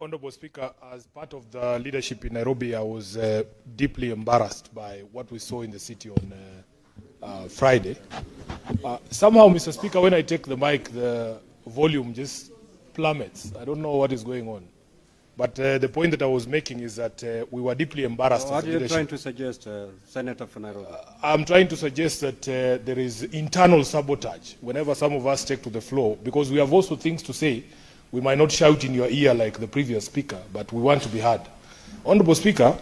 Honorable Speaker, as part of the leadership in Nairobi, I was deeply embarrassed by what we saw in the city on Friday. Somehow, Mr. Speaker, when I take the mic, the volume just plummets. I don't know what is going on. But the point that I was making is that we were deeply embarrassed. What are you trying to suggest, Senator for Nairobi? I'm trying to suggest that there is internal sabotage whenever some of us take to the floor, because we have also things to say. We might not shout in your ear like the previous speaker, but we want to be heard. Honorable Speaker,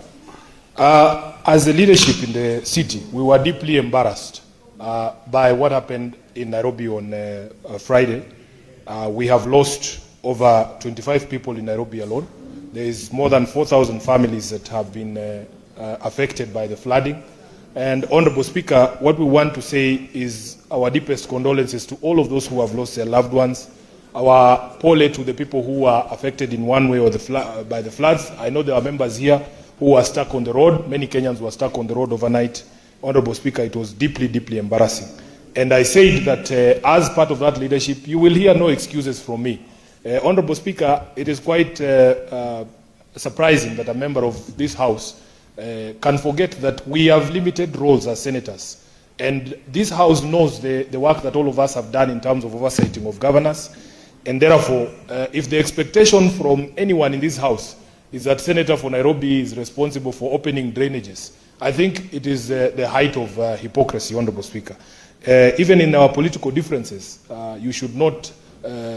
as a leadership in the city, we were deeply embarrassed by what happened in Nairobi on Friday. We have lost over 25 people in Nairobi alone. There is more than 4,000 families that have been affected by the flooding. And Honorable Speaker, what we want to say is our deepest condolences to all of those who have lost their loved ones. Our pole to the people who were affected in one way or by the floods. I know there are members here who were stuck on the road. Many Kenyans were stuck on the road overnight. Honorable Speaker, it was deeply, deeply embarrassing. And I said that as part of that leadership, you will hear no excuses from me. Honorable Speaker, it is quite surprising that a member of this House can forget that we have limited roles as senators. And this House knows the work that all of us have done in terms of oversighting of governance. And therefore, if the expectation from anyone in this House is that Senator for Nairobi is responsible for opening drainages, I think it is the height of hypocrisy, Honorable Speaker. Even in our political differences, you should not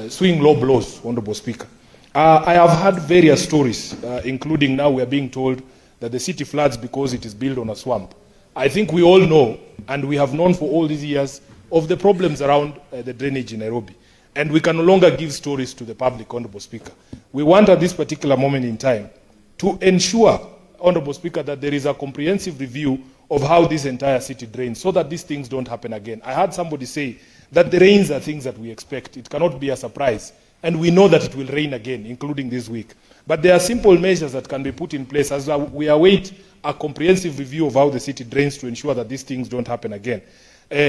swing low blows, Honorable Speaker. I have heard various stories, including now we are being told that the city floods because it is built on a swamp. I think we all know, and we have known for all these years, of the problems around the drainage in Nairobi. And we can no longer give stories to the public, Honorable Speaker. We want at this particular moment in time to ensure, Honorable Speaker, that there is a comprehensive review of how this entire city drains so that these things don't happen again. I heard somebody say that the rains are things that we expect. It cannot be a surprise. And we know that it will rain again, including this week. But there are simple measures that can be put in place as we await a comprehensive review of how the city drains to ensure that these things don't happen again.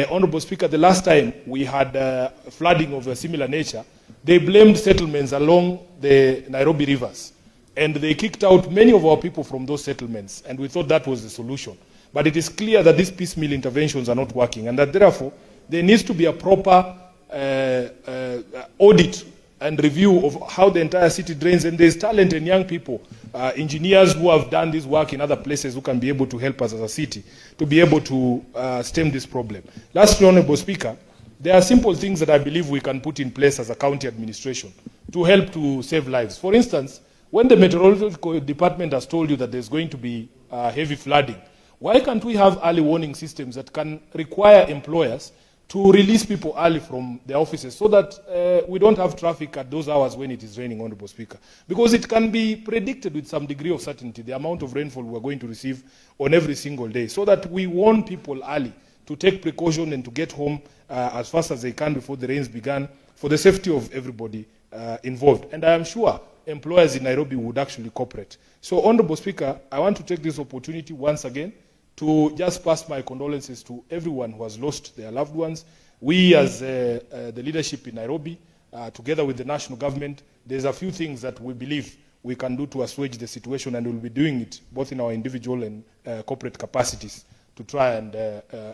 Honorable Speaker, the last time we had flooding of a similar nature, they blamed settlements along the Nairobi rivers. And they kicked out many of our people from those settlements. And we thought that was the solution. But it is clear that these piecemeal interventions are not working. And that therefore, there needs to be a proper audit and review of how the entire city drains. And there's talent and young people, engineers who have done this work in other places who can be able to help us as a city to be able to stem this problem. Lastly, Honorable Speaker, there are simple things that I believe we can put in place as a county administration to help to save lives. For instance, when the meteorological department has told you that there's going to be heavy flooding, why can't we have early warning systems that can require employers to release people early from their offices so that we don't have traffic at those hours when it is raining, Honorable Speaker? Because it can be predicted with some degree of certainty the amount of rainfall we're going to receive on every single day, so that we warn people early to take precaution and to get home as fast as they can before the rains begin for the safety of everybody involved. And I am sure employers in Nairobi would actually cooperate. So, Honorable Speaker, I want to take this opportunity once again to just pass my condolences to everyone who has lost their loved ones. We as the leadership in Nairobi, together with the national government, there's a few things that we believe we can do to assuage the situation, and we'll be doing it both in our individual and corporate capacities to try and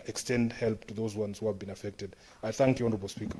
extend help to those ones who have been affected. I thank you, Honorable Speaker.